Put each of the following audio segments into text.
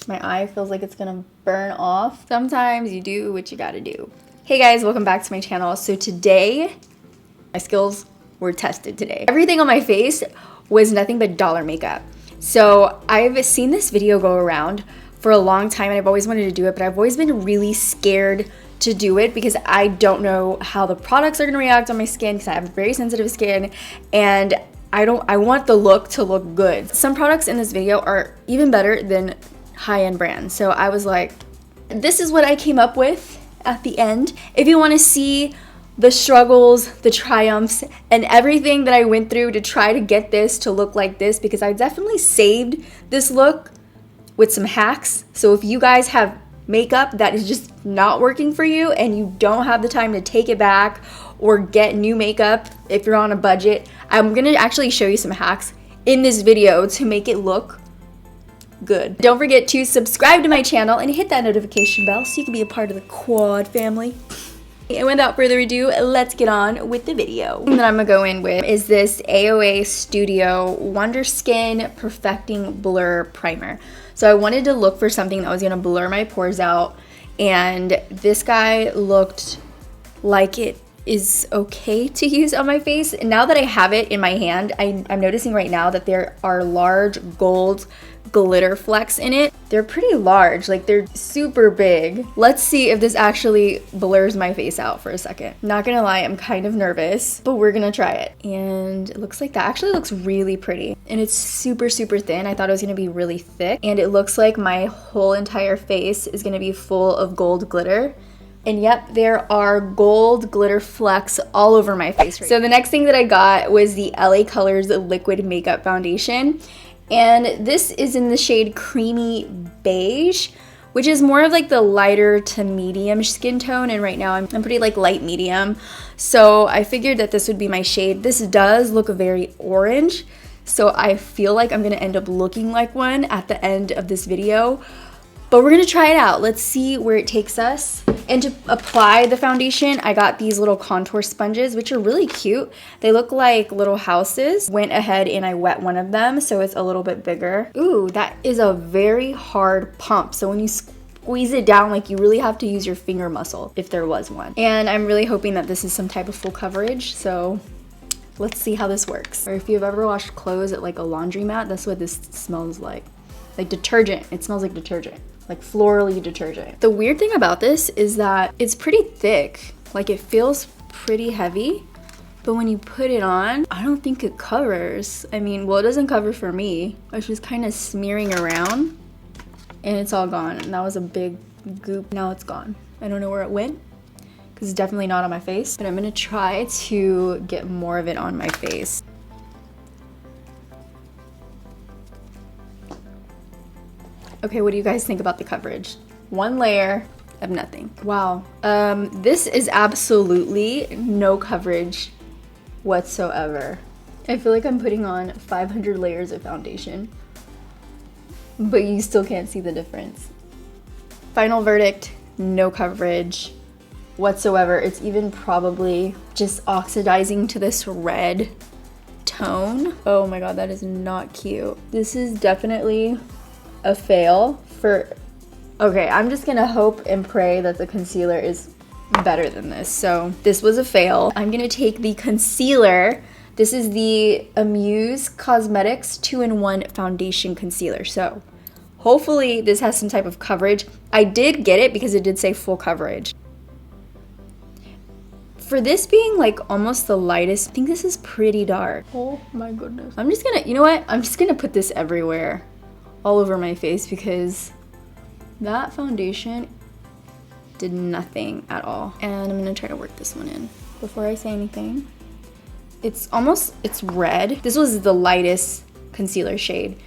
My eye feels like it's gonna burn off. Sometimes you do what you gotta do. Hey guys, welcome back to my channel. So today, my skills were tested today. Everything on my face was nothing but dollar makeup. So I've seen this video go around for a long time and I've always wanted to do it, but I've always been really scared to do it because I don't know how the products are gonna react on my skin because I have very sensitive skin and I want the look to look good. Some products in this video are even better than high-end brands. So I was like, this is what I came up with at the end. If you want to see the struggles, the triumphs, and everything that I went through to try to get this to look like this, because I definitely saved this look with some hacks. So if you guys have makeup that is just not working for you and you don't have the time to take it back or get new makeup if you're on a budget, I'm gonna actually show you some hacks in this video to make it look good. Don't forget to subscribe to my channel and hit that notification bell so you can be a part of the quad family. And without further ado, let's get on with the video. The thing that I'm gonna go in with is this AOA Studio Wonderskin Perfecting Blur Primer. So I wanted to look for something that was gonna blur my pores out, and this guy looked like it is okay to use on my face. And now that I have it in my hand, I'm noticing right now that there are large gold glitter flecks in it. They're pretty large, like they're super big. Let's see if this actually blurs my face out for a second. Not gonna lie, I'm kind of nervous, but we're gonna try it. And it looks like that actually looks really pretty. And it's super, super thin. I thought it was gonna be really thick. And it looks like my whole entire face is gonna be full of gold glitter. And yep, there are gold glitter flecks all over my face. So the next thing that I got was the L.A Colors Liquid Makeup Foundation. And this is in the shade Creamy Beige, which is more of like the lighter to medium skin tone. And right now I'm pretty like light medium. So I figured that this would be my shade. This does look very orange. So I feel like I'm gonna end up looking like one at the end of this video. But we're gonna try it out. Let's see where it takes us. And to apply the foundation, I got these little contour sponges, which are really cute. They look like little houses. Went ahead and I wet one of them, so it's a little bit bigger. Ooh, that is a very hard pump. So when you squeeze it down, like you really have to use your finger muscle, if there was one. And I'm really hoping that this is some type of full coverage, so let's see how this works. Or if you've ever washed clothes at like a laundromat, that's what this smells like. Like detergent, it smells like detergent. Like florally detergent. The weird thing about this is that it's pretty thick. Like it feels pretty heavy, but when you put it on, I don't think it covers. I mean, well, it doesn't cover for me. I was just kind of smearing around and it's all gone. And that was a big goop. Now it's gone. I don't know where it went because it's definitely not on my face, but I'm gonna try to get more of it on my face. Okay, what do you guys think about the coverage? One layer of nothing. Wow. This is absolutely no coverage whatsoever. I feel like I'm putting on 500 layers of foundation, but you still can't see the difference. Final verdict, no coverage whatsoever. It's even probably just oxidizing to this red tone. Oh my God, that is not cute. This is definitely a fail for, okay, I'm just gonna hope and pray that the concealer is better than this. So this was a fail. I'm gonna take the concealer. This is the Amuse Cosmetics 2-in-1 Foundation Concealer. So hopefully this has some type of coverage. I did get it because it did say full coverage. For this being like almost the lightest, I think this is pretty dark. Oh my goodness. I'm just gonna, you know what? I'm just gonna put this everywhere, all over my face, because that foundation did nothing at all. And I'm gonna try to work this one in before I say anything. It's red. This was the lightest concealer shade.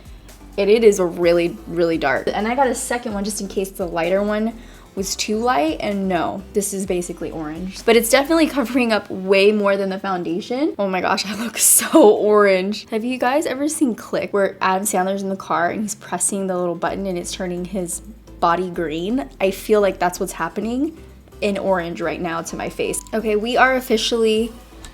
And it is a really, really dark. And I got a second one just in case the lighter one was too light, and no, this is basically orange. But it's definitely covering up way more than the foundation. Oh my gosh, I look so orange. Have you guys ever seen Click, where Adam Sandler's in the car and he's pressing the little button and it's turning his body green? I feel like that's what's happening in orange right now to my face. Okay, we are officially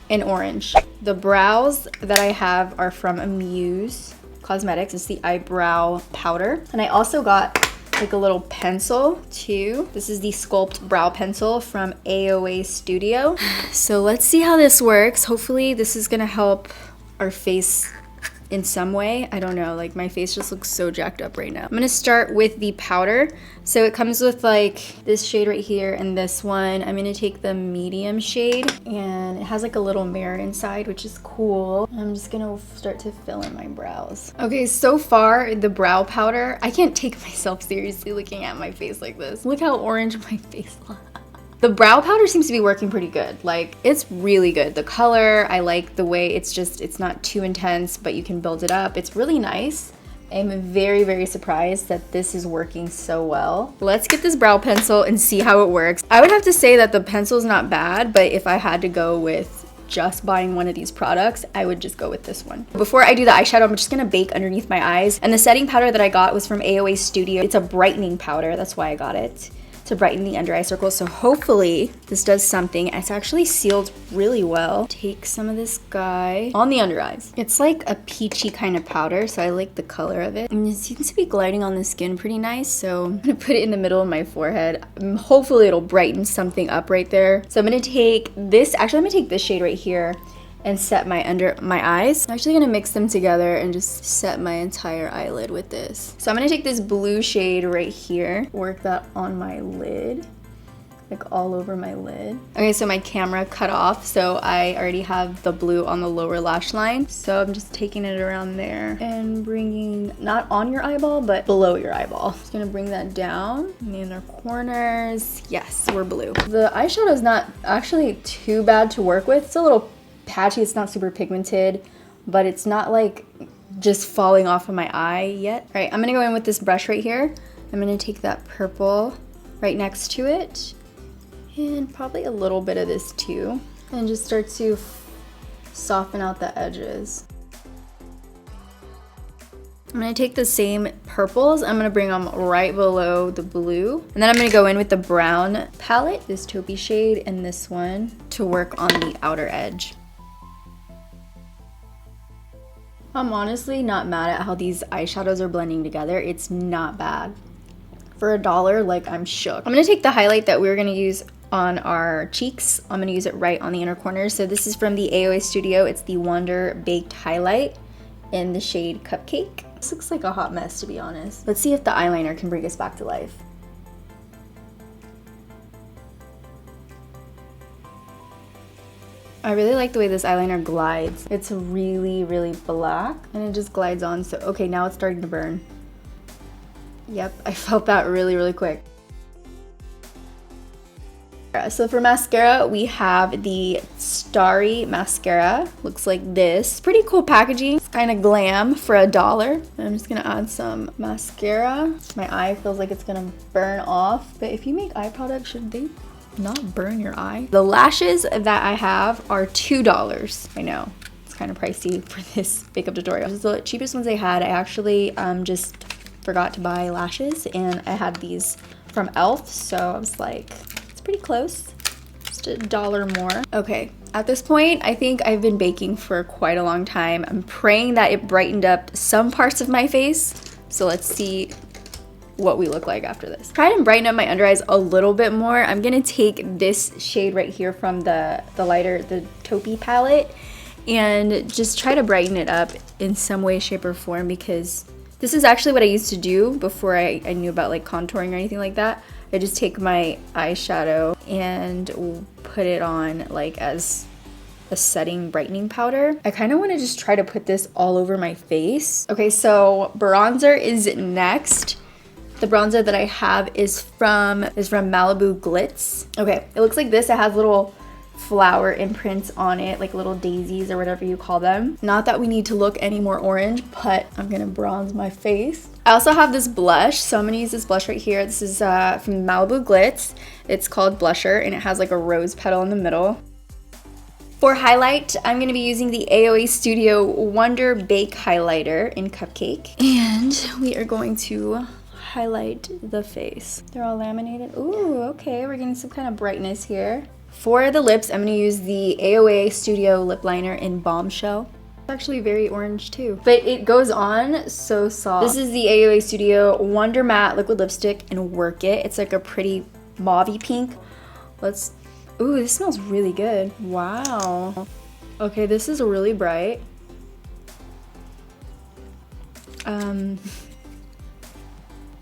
in orange. The brows that I have are from Amuse Cosmetics. It's the eyebrow powder. And I also got like a little pencil too. This is the Sculpt Brow Pencil from AOA Studio. So let's see how this works. Hopefully this is gonna help our face in some way. I don't know, like my face just looks so jacked up right now. I'm gonna start with the powder. So it comes with like this shade right here and this one. I'm gonna take the medium shade and it has like a little mirror inside, which is cool. I'm just gonna start to fill in my brows. Okay, so far the brow powder, I can't take myself seriously looking at my face like this. Look how orange my face looks. The brow powder seems to be working pretty good. Like, it's really good. The color, I like the way it's not too intense, but you can build it up. It's really nice. I'm very, very surprised that this is working so well. Let's get this brow pencil and see how it works. I would have to say that the pencil is not bad, but if I had to go with just buying one of these products, I would just go with this one. Before I do the eyeshadow, I'm just gonna bake underneath my eyes. And the setting powder that I got was from AOA Studio. It's a brightening powder, that's why I got it, to brighten the under eye circles. So hopefully this does something. It's actually sealed really well. Take some of this guy on the under eyes. It's like a peachy kind of powder, so I like the color of it. And it seems to be gliding on the skin pretty nice, so I'm gonna put it in the middle of my forehead. Hopefully it'll brighten something up right there. So I'm gonna take this, actually I'm gonna take this shade right here and set my under my eyes. I'm actually gonna mix them together and just set my entire eyelid with this. So I'm gonna take this blue shade right here, work that on my lid, like all over my lid. Okay, so my camera cut off, so I already have the blue on the lower lash line. So I'm just taking it around there and bringing, not on your eyeball, but below your eyeball. Just gonna bring that down in the inner corners. Yes, we're blue. The eyeshadow is not actually too bad to work with. It's a little patchy, it's not super pigmented, but it's not like just falling off of my eye yet. All right, I'm gonna go in with this brush right here. I'm gonna take that purple right next to it and probably a little bit of this too, and just start to soften out the edges. I'm gonna take the same purples, I'm gonna bring them right below the blue, and then I'm gonna go in with the brown palette, this taupey shade and this one, to work on the outer edge. I'm honestly not mad at how these eyeshadows are blending together. It's not bad. For $1, like, I'm shook. I'm gonna take the highlight that we're gonna use on our cheeks. I'm gonna use it right on the inner corners. So this is from the AOA Studio. It's the Wonder Baked Highlight in the shade Cupcake. This looks like a hot mess, to be honest. Let's see if the eyeliner can bring us back to life. I really like the way this eyeliner glides. It's really, really black and it just glides on. So, okay, now it's starting to burn. Yep, I felt that really, really quick. So for mascara, we have the Starry Mascara. Looks like this. Pretty cool packaging. It's kind of glam for $1. I'm just gonna add some mascara. My eye feels like it's gonna burn off, but if you make eye products, should they not burn your eye? The lashes that I have are $2. I know, it's kind of pricey for this makeup tutorial. This is the cheapest ones I had. I actually just forgot to buy lashes and I had these from e.l.f. So I was like, it's pretty close, just $1 more. Okay, at this point, I think I've been baking for quite a long time. I'm praying that it brightened up some parts of my face. So let's see what we look like after this. Try and brighten up my under eyes a little bit more. I'm gonna take this shade right here from the lighter, the taupey palette, and just try to brighten it up in some way, shape, or form, because this is actually what I used to do before I knew about like contouring or anything like that. I just take my eyeshadow and put it on like as a setting brightening powder. I kind of want to just try to put this all over my face. Okay, so bronzer is next. The bronzer that I have is from Malibu Glitz. Okay, it looks like this. It has little flower imprints on it, like little daisies or whatever you call them. Not that we need to look any more orange, but I'm gonna bronze my face. I also have this blush, so I'm gonna use this blush right here. This is from Malibu Glitz. It's called Blusher, and it has like a rose petal in the middle. For highlight, I'm gonna be using the AOA Studio Wonder Bake Highlighter in Cupcake. And we are going to highlight the face. They're all laminated. Ooh, okay, we're getting some kind of brightness here. For the lips, I'm gonna use the AOA Studio Lip Liner in Bombshell. It's actually very orange too. But it goes on so soft. This is the AOA Studio Wonder Matte Liquid Lipstick in Work It. It's like a pretty mauvey pink. Ooh, this smells really good. Wow. Okay, this is really bright.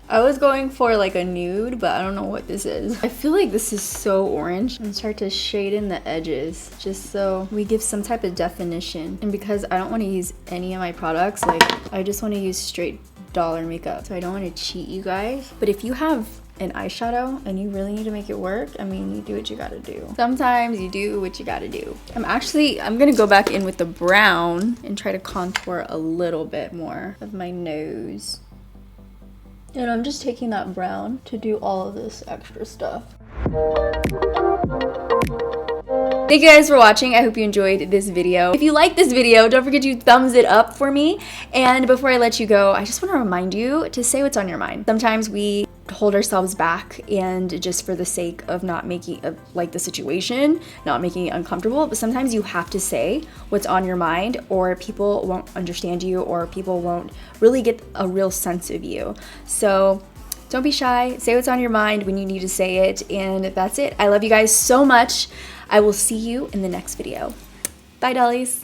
I was going for like a nude, but I don't know what this is. I feel like this is so orange. I'm gonna start to shade in the edges just so we give some type of definition. And because I don't want to use any of my products, like I just want to use straight dollar makeup. So I don't want to cheat you guys. But if you have an eyeshadow and you really need to make it work, I mean, you do what you gotta do. Sometimes you do what you gotta do. I'm gonna go back in with the brown and try to contour a little bit more of my nose. And I'm just taking that brown to do all of this extra stuff. Thank you guys for watching. I hope you enjoyed this video. If you like this video, don't forget to thumbs it up for me. And before I let you go, I just want to remind you to say what's on your mind. Sometimes we hold ourselves back, and just for the sake of not making like the situation, not making it uncomfortable, but sometimes you have to say what's on your mind, or people won't understand you, or people won't really get a real sense of you. So don't be shy, say what's on your mind when you need to say it, and that's it. I love you guys so much. I will see you in the next video. Bye, dollies.